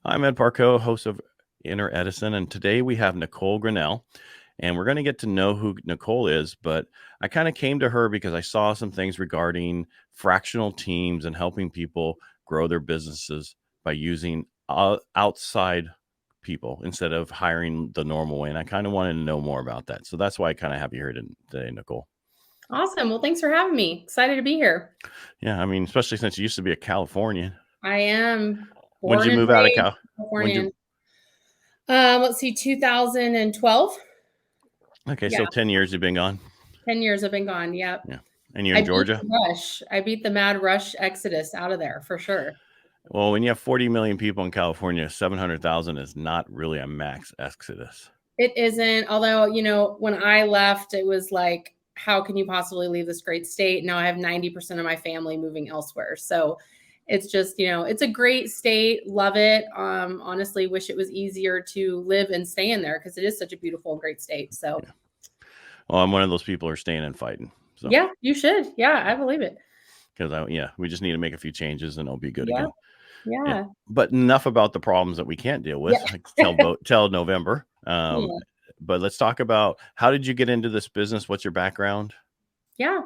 I'm Ed Parcaut, host of Inner Edison, and today we have Nicole Grinnell, and we're going to get to know who Nicole is. But I kind of came to her because I saw some things regarding fractional teams and helping people grow their businesses by using outside people instead of hiring the normal way. And I kind of wanted to know more about that. So that's why I kind of have you here today, Nicole. Awesome. Well, thanks for having me. Excited to be here. Yeah, I mean, especially since you used to be a Californian. I am When did born you and move out of raised Californian. When 2012. Okay, Yeah, so 10 years you've been gone. 10 years I've been gone. Yep. Yeah. And you're in Georgia? I beat the mad rush exodus out of there for sure. Well, when you have 40 million people in California, 700,000 is not really a max exodus. It isn't. Although, when I left, it was like, how can you possibly leave this great state? Now I have 90% of my family moving elsewhere. So it's just, it's a great state. Love it. Honestly, wish it was easier to live and stay in there because it is such a beautiful and great state. So, yeah. Well, I'm one of those people who are staying and fighting. So. Yeah, you should. Yeah, I believe it. Because we just need to make a few changes and it'll be good again. Yeah. But enough about the problems that we can't deal with. Till November. But let's talk about, how did you get into this business? What's your background? Yeah.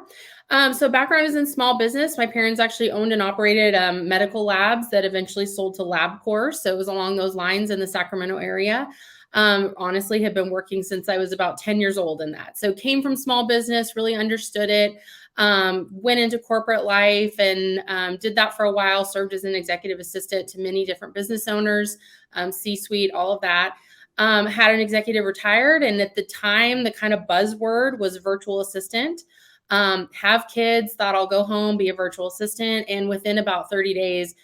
So background is in small business. My parents actually owned and operated medical labs that eventually sold to LabCorp. So it was along those lines in the Sacramento area. Honestly, have been working since I was about 10 years old in that. So came from small business, really understood it. Went into corporate life and did that for a while, served as an executive assistant to many different business owners, C-suite, all of that. Had an executive retired. And at the time, the kind of buzzword was virtual assistant. Have kids, thought I'll go home, be a virtual assistant. And within about 30 days,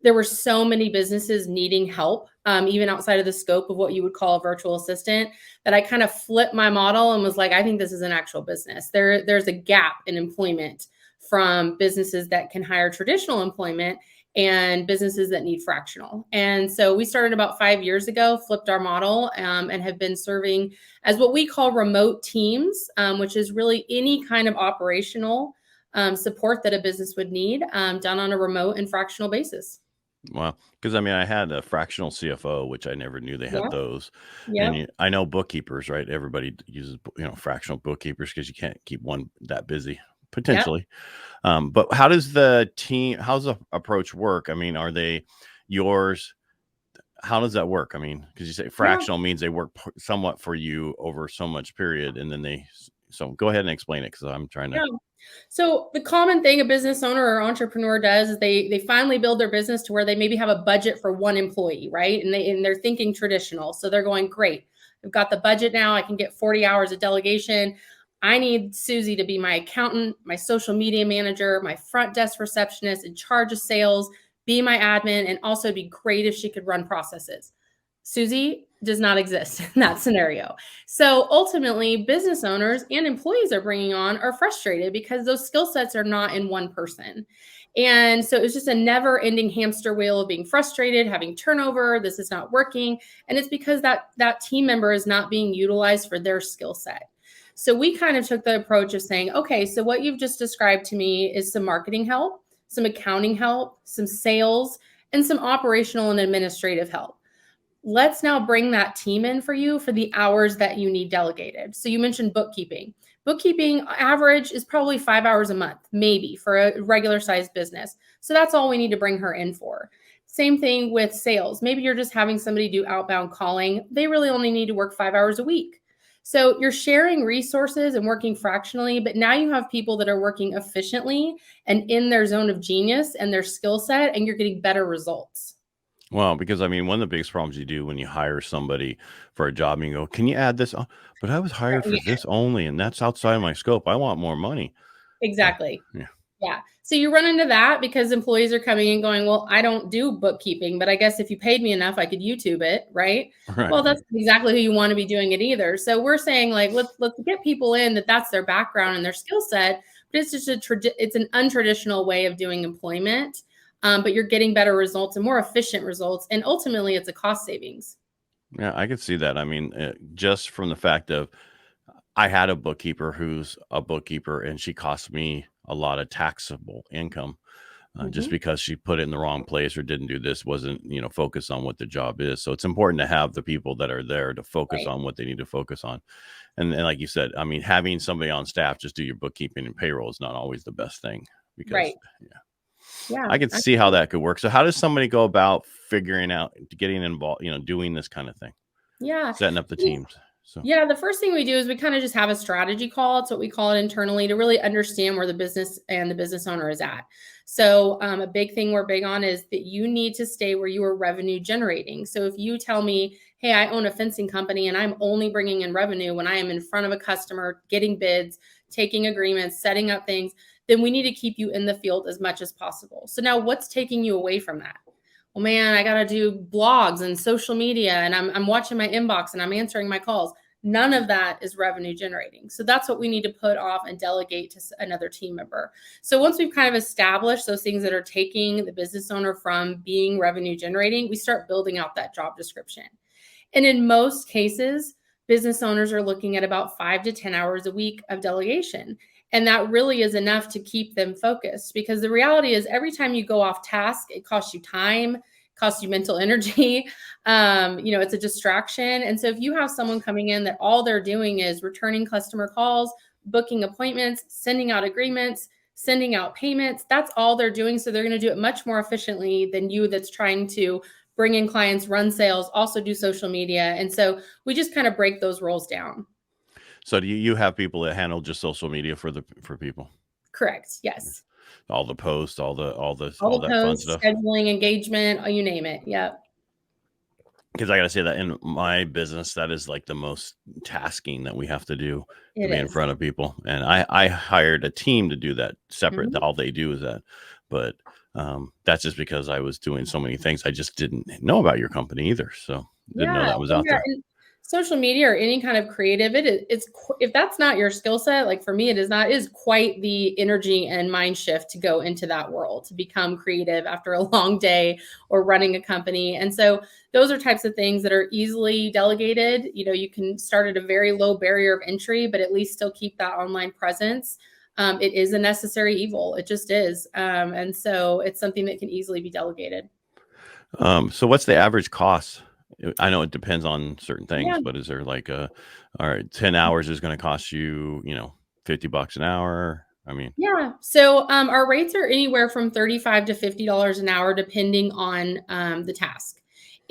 there were so many businesses needing help, even outside of the scope of what you would call a virtual assistant, that I kind of flipped my model and was like, I think this is an actual business. There's a gap in employment from businesses that can hire traditional employment and businesses that need fractional. And so we started about 5 years ago, flipped our model, and have been serving as what we call remote teams, which is really any kind of operational support that a business would need done on a remote and fractional basis. Wow. Because I had a fractional CFO, which I never knew they had those. Yeah. And I know bookkeepers, right? Everybody uses, fractional bookkeepers because you can't keep one that busy potentially. But how's the approach work? Are they yours? How does that work? Because you say fractional means they work somewhat for you over so much period. And then so go ahead and explain it, because I'm trying to. So the common thing a business owner or entrepreneur does is they finally build their business to where they maybe have a budget for one employee, right? And they're thinking traditional. So they're going, great, I've got the budget now. I can get 40 hours of delegation. I need Susie to be my accountant, my social media manager, my front desk receptionist, in charge of sales, be my admin, and also be great if she could run processes. Susie does not exist in that scenario. So ultimately, business owners and employees are frustrated because those skill sets are not in one person. And so it's just a never ending hamster wheel of being frustrated, having turnover. This is not working. And it's because that team member is not being utilized for their skill set. So we kind of took the approach of saying, okay, so what you've just described to me is some marketing help, some accounting help, some sales, and some operational and administrative help. Let's now bring that team in for you for the hours that you need delegated. So you mentioned bookkeeping. Bookkeeping average is probably 5 hours a month, maybe, for a regular sized business. So that's all we need to bring her in for. Same thing with sales. Maybe you're just having somebody do outbound calling. They really only need to work 5 hours a week. So you're sharing resources and working fractionally, but now you have people that are working efficiently and in their zone of genius and their skill set, and you're getting better results. Well, because one of the biggest problems you do when you hire somebody for a job, and you go, can you add this? But I was hired for this only, and that's outside of my scope. I want more money. Exactly. Yeah. So you run into that because employees are coming and going, well, I don't do bookkeeping, but I guess if you paid me enough, I could YouTube it. Right. Well, that's exactly who you want to be doing it either. So we're saying, like, let's get people in that's their background and their skill set, but it's just it's an untraditional way of doing employment. But you're getting better results and more efficient results. And ultimately, it's a cost savings. Yeah, I could see that. Just from the fact of, I had a bookkeeper who's a bookkeeper, and she cost me a lot of taxable income. just because she put it in the wrong place or didn't do this, wasn't, focused on what the job is. So it's important to have the people that are there to focus Right. on what they need to focus on. And like you said, I mean, having somebody on staff just do your bookkeeping and payroll is not always the best thing, because Right. Yeah. I can see how that could work. So how does somebody go about figuring out, getting involved, doing this kind of thing, Yeah. setting up the teams? So Yeah, the first thing we do is we kind of just have a strategy call. It's what we call it internally, to really understand where the business and the business owner is at. So a big thing we're big on is that you need to stay where you are revenue generating. So if you tell me, hey, I own a fencing company and I'm only bringing in revenue when I am in front of a customer, getting bids, taking agreements, setting up things, then we need to keep you in the field as much as possible. So now what's taking you away from that? Well, man, I got to do blogs and social media, and I'm watching my inbox and I'm answering my calls. None of that is revenue generating. So that's what we need to put off and delegate to another team member. So once we've kind of established those things that are taking the business owner from being revenue generating, we start building out that job description. And in most cases, business owners are looking at about 5 to 10 hours a week of delegation. And that really is enough to keep them focused, because the reality is every time you go off task, it costs you time, costs you mental energy. It's a distraction. And so if you have someone coming in that all they're doing is returning customer calls, booking appointments, sending out agreements, sending out payments, that's all they're doing. So they're going to do it much more efficiently than you that's trying to bring in clients, run sales, also do social media. And so we just kind of break those roles down. So do you have people that handle just social media for people? Correct. Yes. All the posts, all that fun Posts, stuff. scheduling, engagement, you name it. Yep. Because I got to say that in my business, that is like the most tasking that we have to do, to be in front of people. And I hired a team to do that separate. All they do is that. But that's just because I was doing so many things. I just didn't know about your company either. So didn't know that was out there. Social media or any kind of creative, it's if that's not your skill set, like for me, it is quite the energy and mind shift to go into that world, to become creative after a long day or running a company. And so those are types of things that are easily delegated. You can start at a very low barrier of entry, but at least still keep that online presence. It is a necessary evil. It just is. And so it's something that can easily be delegated. So what's the average cost? I know it depends on certain things, but is there like all right, 10 hours is going to cost you, $50 an hour? I mean, yeah. So our rates are anywhere from $35 to $50 an hour, depending on the task.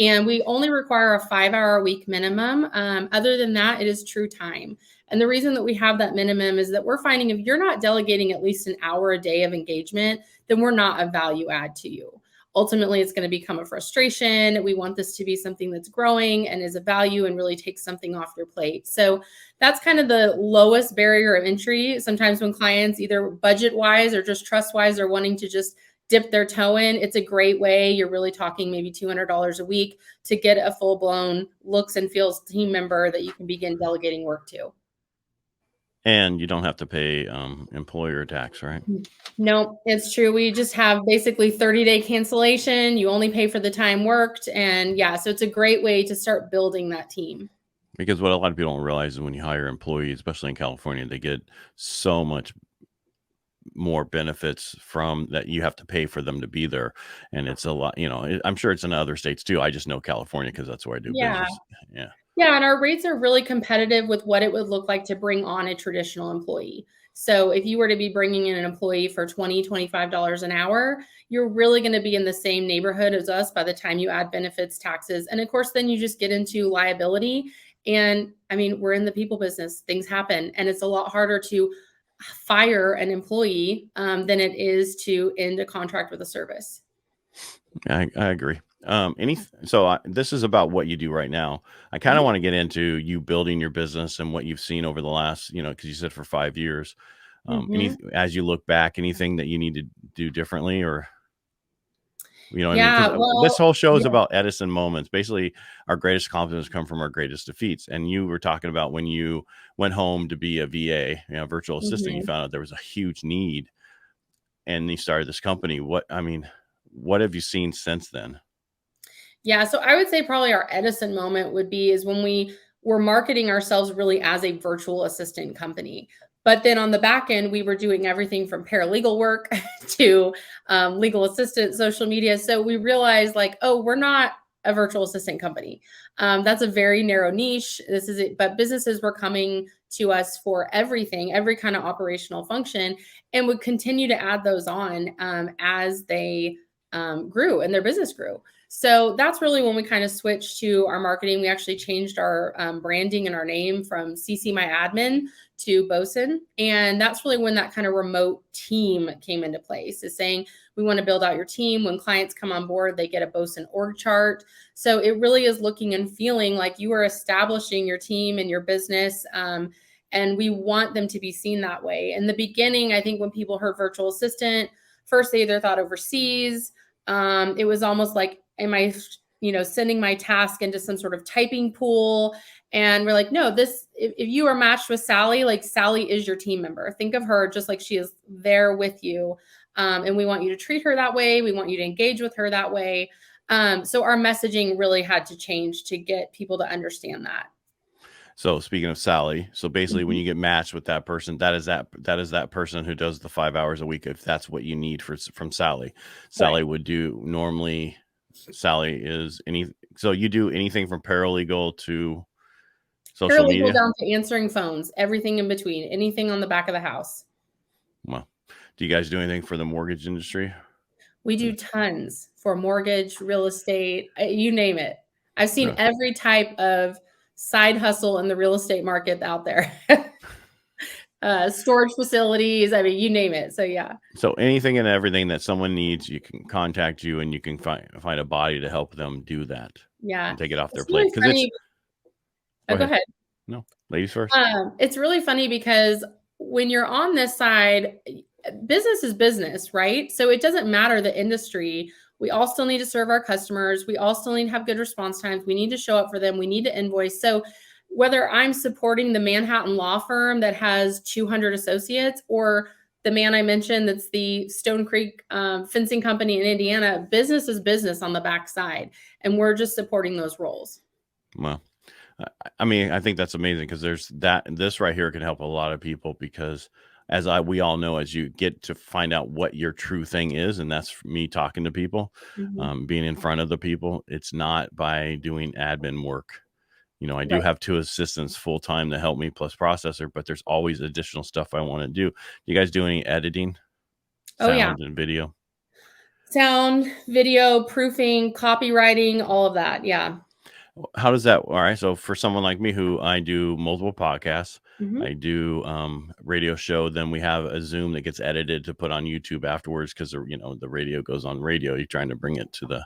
And we only require a 5-hour a week minimum. Other than that, it is true time. And the reason that we have that minimum is that we're finding if you're not delegating at least an hour a day of engagement, then we're not a value add to you. Ultimately, it's going to become a frustration. We want this to be something that's growing and is a value and really takes something off your plate. So that's kind of the lowest barrier of entry. Sometimes when clients, either budget-wise or just trust-wise, are wanting to just dip their toe in, it's a great way. You're really talking maybe $200 a week to get a full-blown looks and feels team member that you can begin delegating work to. And you don't have to pay employer tax, right? No, it's true. We just have basically 30-day cancellation. You only pay for the time worked. And so it's a great way to start building that team. Because what a lot of people don't realize is when you hire employees, especially in California, they get so much more benefits from that. You have to pay for them to be there. And it's a lot, I'm sure it's in other states too. I just know California because that's where I do business. Yeah. Yeah. And our rates are really competitive with what it would look like to bring on a traditional employee. So if you were to be bringing in an employee for $20, $25 an hour, you're really going to be in the same neighborhood as us by the time you add benefits, taxes. And of course, then you just get into liability. And I mean, we're in the people business. Things happen. And it's a lot harder to fire an employee than it is to end a contract with a service. I agree. This is about what you do right now. I kind of want to get into you building your business and what you've seen over the last, because you said for 5 years. As you look back, anything that you need to do differently, or what I mean? This whole show is about Edison moments. Basically, our greatest accomplishments come from our greatest defeats. And you were talking about when you went home to be a VA, virtual assistant, you found out there was a huge need, and you started this company. What have you seen since then? Yeah, so I would say probably our Edison moment is when we were marketing ourselves really as a virtual assistant company. But then on the back end, we were doing everything from paralegal work to legal assistant, social media. So we realized like, oh, we're not a virtual assistant company. That's a very narrow niche. This is it. But businesses were coming to us for everything, every kind of operational function, and would continue to add those on as they grew and their business grew. So that's really when we kind of switched to our marketing. We actually changed our branding and our name from CC My Admin to Bosun. And that's really when that kind of remote team came into place, is saying we want to build out your team. When clients come on board, they get a Bosun org chart. So it really is looking and feeling like you are establishing your team and your business. And we want them to be seen that way. In the beginning, I think when people heard virtual assistant, first they either thought overseas. It was almost like, am I, sending my task into some sort of typing pool? And we're like, no, if you are matched with Sally, like Sally is your team member. Think of her just like she is there with you. And we want you to treat her that way. We want you to engage with her that way. So our messaging really had to change to get people to understand that. So speaking of Sally, so basically when you get matched with that person, that is that person who does the 5 hours a week. If that's what you need from Sally, Sally would do normally. Sally is so you do anything from paralegal to social media? Down to answering phones, everything in between, anything on the back of the house. Well, do you guys do anything for the mortgage industry? We do tons for mortgage, real estate, you name it. I've seen every type of side hustle in the real estate market out there. Storage facilities, I mean, you name it. So yeah. So anything and everything that someone needs, you can contact you and you can find a body to help them do that. Yeah. And take it off their plate. Go ahead. No, ladies first. It's really funny because when you're on this side, business is business, right? So it doesn't matter the industry. We all still need to serve our customers. We all still need to have good response times. We need to show up for them. We need to invoice. So whether I'm supporting the Manhattan law firm that has 200 associates, or the man I mentioned that's the Stone Creek fencing company in Indiana, business is business on the backside. And we're just supporting those roles. Well, I mean, I think that's amazing because this right here can help a lot of people, because we all know, as you get to find out what your true thing is, and that's me talking to people, being in front of the people, it's not by doing admin work. I do have 2 assistants full time to help me plus processor, but there's always additional stuff I want to do. Do you guys do any editing? Sound and video? Sound, video, proofing, copywriting, all of that. Yeah. How does that? All right. So for someone like me, who I do multiple podcasts, I do radio show. Then we have a Zoom that gets edited to put on YouTube afterwards, because the radio goes on radio. You're trying to bring it to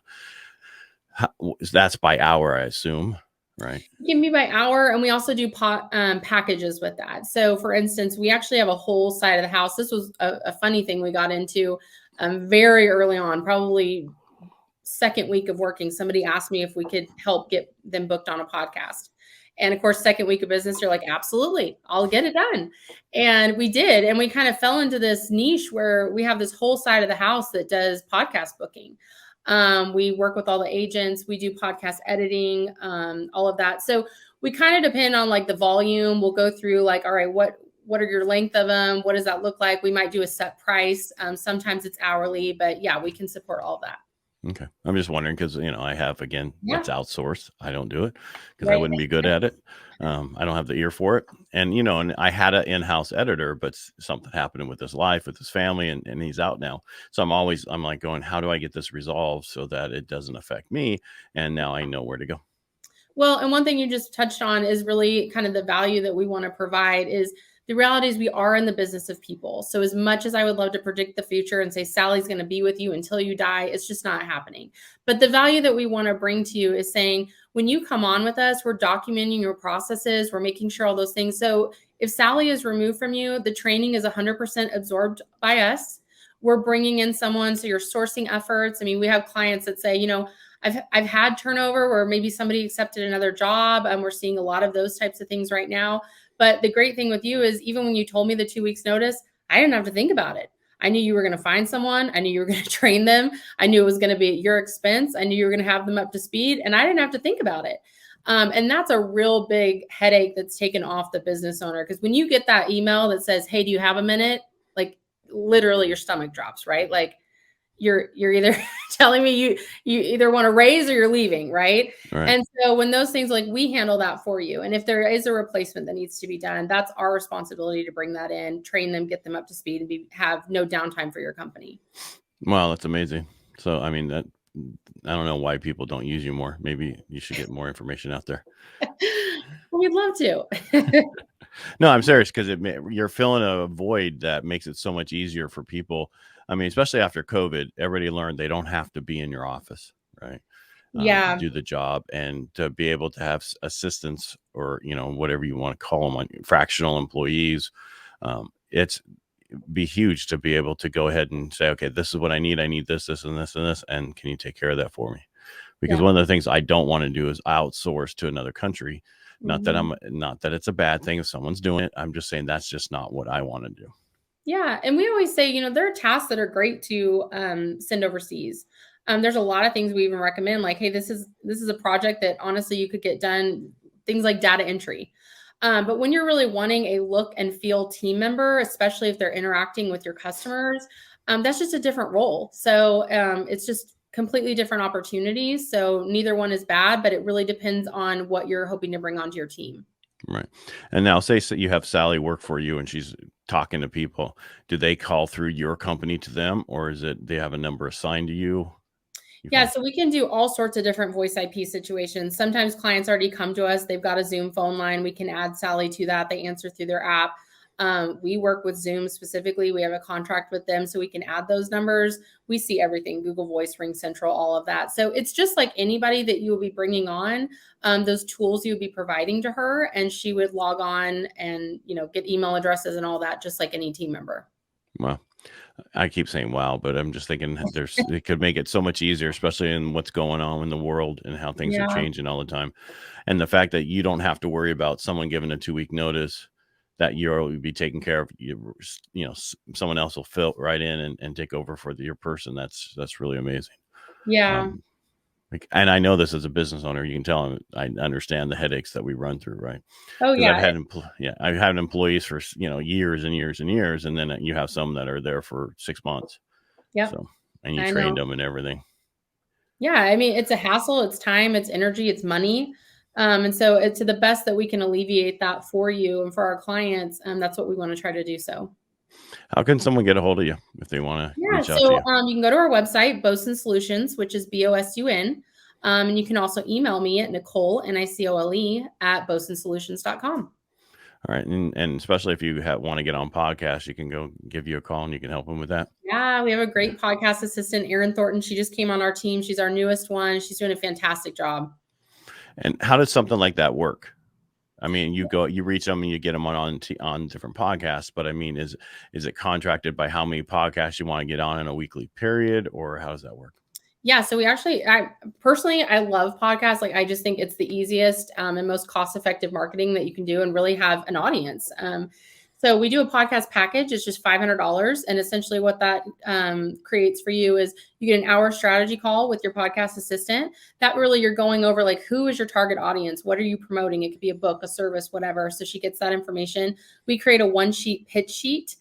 that's by hour, I assume, right? It can be by hour, and we also do packages with that. So for instance, we actually have a whole side of the house. This was a funny thing we got into very early on, probably second week of working. Somebody asked me if we could help get them booked on a podcast. And of course, second week of business, you're like, absolutely, I'll get it done. And we did. And we kind of fell into this niche where we have this whole side of the house that does podcast booking. We work with all the agents. We do podcast editing, all of that. So we kind of depend on like the volume. We'll go through like, all right, what are your length of them? What does that look like? We might do a set price. Sometimes it's hourly, but yeah, we can support all that. Okay. I'm just wondering because, I have, again, it's outsourced. I don't do it because I wouldn't be good at it. I don't have the ear for it. And, and I had an in-house editor, but something happened with his life, with his family, and he's out now. So I'm like going, how do I get this resolved so that it doesn't affect me? And now I know where to go. Well, and one thing you just touched on is really kind of the value that we want to provide is the reality is we are in the business of people. So as much as I would love to predict the future and say, Sally's going to be with you until you die, it's just not happening. But the value that we want to bring to you is saying, when you come on with us, we're documenting your processes. We're making sure all those things. So if Sally is removed from you, the training is 100% absorbed by us. We're bringing in someone. So your sourcing efforts. I mean, we have clients that say, I've had turnover where maybe somebody accepted another job, and we're seeing a lot of those types of things right now. But the great thing with you is, even when you told me the 2 weeks notice, I didn't have to think about it. I knew you were going to find someone. I knew you were going to train them. I knew it was going to be at your expense. I knew you were going to have them up to speed, and I didn't have to think about it. And that's a real big headache that's taken off the business owner. Because when you get that email that says, hey, do you have a minute? Like literally your stomach drops, right? Like you're either telling me you either want to raise or you're leaving, right? Right. And so when those things, like we handle that for you. And if there is a replacement that needs to be done, that's our responsibility to bring that in, train them, get them up to speed, and have no downtime for your company. Wow, that's amazing. So, I mean, that I don't know why people don't use you more. Maybe you should get more information out there. We'd love to. No, I'm serious because you're filling a void that makes it so much easier for people. I mean, especially after COVID, everybody learned they don't have to be in your office, right? To Yeah. do the job and to be able to have assistants or, whatever you want to call them, like fractional employees. It's be huge to be able to go ahead and say, okay, this is what I need. I need this, this, and this, and this. And can you take care of that for me? Because Yeah. one of the things I don't want to do is outsource to another country. Not Mhm. that it's a bad thing if someone's doing it. I'm just saying that's just not what I want to do. Yeah, and we always say, there are tasks that are great to send overseas. There's a lot of things we even recommend, like, hey, this is a project that honestly you could get done. Things like data entry. But when you're really wanting a look and feel team member, especially if they're interacting with your customers, that's just a different role. So it's just completely different opportunities. So neither one is bad, but it really depends on what you're hoping to bring onto your team. Right. And now say you have Sally work for you and she's talking to people. Do they call through your company to them, or is it they have a number assigned to you? Yeah, so we can do all sorts of different voice IP situations. Sometimes clients already come to us. They've got a Zoom phone line. We can add Sally to that. They answer through their app. We work with Zoom specifically. We have a contract with them, so we can add those numbers. We see everything: Google Voice, Ring Central, all of that. So it's just like anybody that you will be bringing on, those tools you would be providing to her, and she would log on and get email addresses and all that, just like any team member. Well, I keep saying wow, but I'm just thinking it could make it so much easier, especially in what's going on in the world and how things are Yeah. changing all the time. And the fact that you don't have to worry about someone giving a 2-week notice, that you'll be taken care of. Someone else will fill right in and take over for your person. That's really amazing. Yeah. Um, and I know this as a business owner, you can tell I understand the headaches that we run through, right? Oh, Because yeah. I've had employees for years and years and years, and then you have some that are there for 6 months. Yep. So, and you I trained know. them and everything. Yeah, I mean, it's a hassle, it's time, it's energy, it's money. And so it's to the best that we can alleviate that for you and for our clients. That's what we want to try to do. So How can someone get a hold of you if they want to yeah, reach out to so you? you can go to our website, Bosun Solutions, which is BOSUN. And you can also email me at Nicole, Nicole, at bosunsolutions.com. All right, and especially if you want to get on podcast, you can go give you a call and you can help them with that. Yeah, we have a Yeah. great podcast assistant, Erin Thornton. She just came on our team. She's our newest one. She's doing a fantastic job. And how does something like that work? I mean, you reach them and you get them on different podcasts, but I mean, is it contracted by how many podcasts you want to get on in a weekly period, or how does that work? Yeah, so I personally, I love podcasts. Like, I just think it's the easiest and most cost-effective marketing that you can do and really have an audience. So we do a podcast package. It's just $500. And essentially what that creates for you is you get an hour strategy call with your podcast assistant. That really you're going over like, who is your target audience? What are you promoting? It could be a book, a service, whatever. So she gets that information. We create a one-sheet pitch sheet.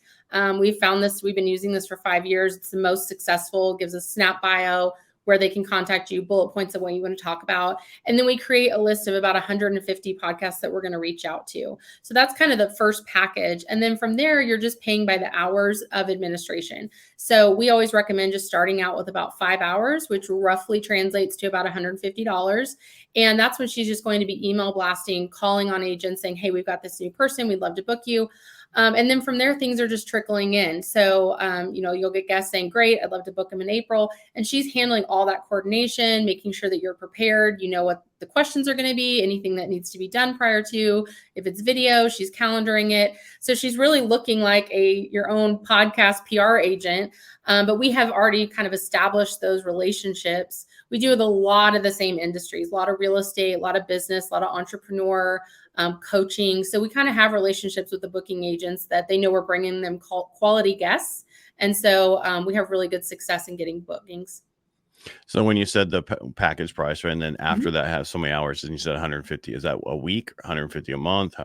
We've found this, we've been using this for 5 years. It's the most successful, gives a snap bio where they can contact you, bullet points of what you want to talk about. And then we create a list of about 150 podcasts that we're going to reach out to. So that's kind of the first package. And then from there, you're just paying by the hours of administration. So we always recommend just starting out with about 5 hours, which roughly translates to about $150. And that's when she's just going to be email blasting, calling on agents saying, hey, we've got this new person. We'd love to book you. And then from there, things are just trickling in. So, you'll get guests saying, great, I'd love to book them in April. And she's handling all that coordination, making sure that you're prepared. You know what the questions are going to be, anything that needs to be done prior to. If it's video, she's calendaring it. So she's really looking like your own podcast PR agent. But we have already kind of established those relationships. We do with a lot of the same industries, a lot of real estate, a lot of business, a lot of entrepreneur, coaching. So we kind of have relationships with the booking agents that they know we're bringing them quality guests. And so we have really good success in getting bookings. So when you said the package price, right, and then Mhm. after that has so many hours, and you said 150, is that a week, 150 a month?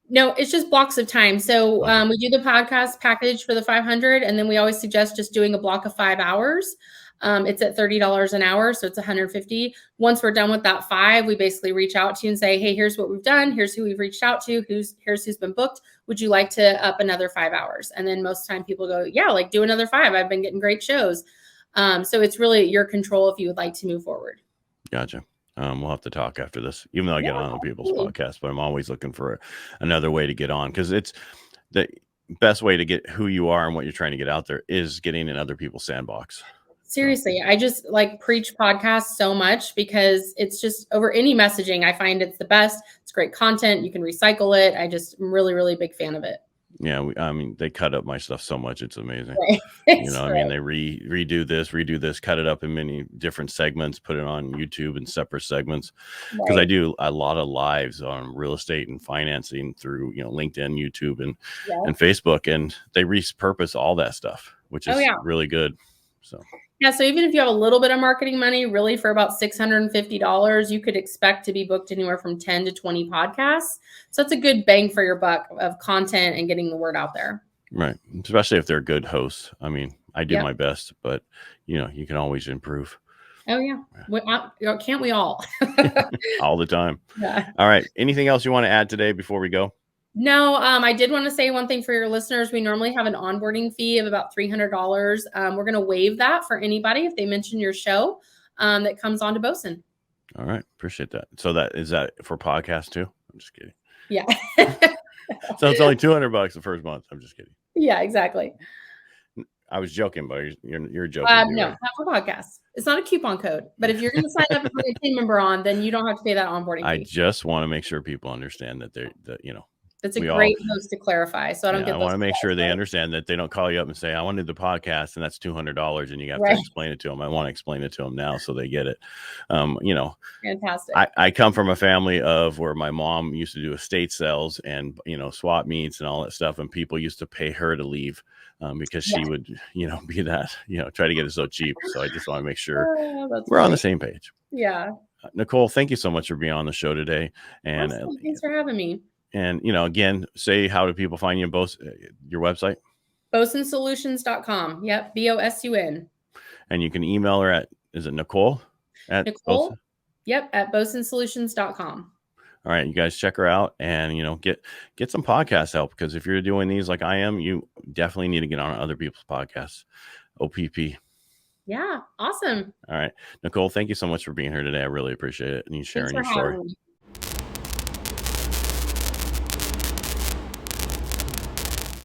No, it's just blocks of time. So Okay. we do the podcast package for the 500, and then we always suggest just doing a block of 5 hours. It's at $30 an hour, so it's 150. Once we're done with that 5, we basically reach out to you and say, "Hey, here's what we've done. Here's who we've reached out to. Here's who's been booked. Would you like to up another 5 hours?" And then most of the time people go, "Yeah, like do another 5. I've been getting great shows." So it's really your control if you would like to move forward. Gotcha. We'll have to talk after this, even though I Yeah, get on other people's absolutely. podcasts, but I'm always looking for another way to get on, because it's the best way to get who you are and what you're trying to get out there is getting in other people's sandbox. So, Seriously, I just like preach podcasts so much because it's just over any messaging. I find it's the best. It's great content. You can recycle it. I just am really, really big fan of it. yeah, I mean, they cut up my stuff so much. It's amazing. Right. I mean, they redo this, cut it up in many different segments, put it on YouTube in separate segments. Because I Right. do a lot of lives on real estate and financing through, LinkedIn, YouTube, Yeah. and Facebook, and they repurpose all that stuff, which Oh is yeah. really good. So, Yeah. So even if you have a little bit of marketing money, really for about $650, you could expect to be booked anywhere from 10 to 20 podcasts. So that's a good bang for your buck of content and getting the word out there. right. Especially if they're good hosts. I mean, I do Yep. my best, but you can always improve Oh yeah. Can't we all? all the time. Yeah. All right. Anything else you want to add today before we go? No, I did want to say one thing for your listeners. We normally have an onboarding fee of about $300. We're going to waive that for anybody if they mention your show that comes on to Bosun. All right. Appreciate that. So is that for podcast too? I'm just kidding. Yeah. So it's only $200 the first month. I'm just kidding. Yeah, exactly. I was joking, but you're joking too, No, right? not for podcasts. It's not a coupon code, but if you're going to sign up and bring a team member on, then you don't have to pay that onboarding I fee. just want to make sure people understand that It's a we great host to clarify, so I don't I get want those to make calls, sure they right? understand that they don't call you up and say, "I wanted the podcast," and that's $200, and you have to Right. explain it to them. I want to explain it to them now so they get it. Fantastic. I come from a family of where my mom used to do estate sales and swap meets and all that stuff, and people used to pay her to leave because she Yeah. would be that try to get it so cheap. So I just want to make sure Oh, that's we're on the funny. same page. Yeah. Nicole, thank you so much for being on the show today, and Awesome. Thanks for having me. again, say how do people find you both your website, BosunSolutions.com. Yep. BOSUN. and you can email her at, is it Nicole at both? Nicole. Yep. At BosunSolutions.com. All right, you guys check her out, and get some podcast help, because if you're doing these like I am, you definitely need to get on other people's podcasts. OPP. Yeah. Awesome. All right, Nicole, thank you so much for being here today. I really appreciate it, and you Thanks sharing for your story. having me.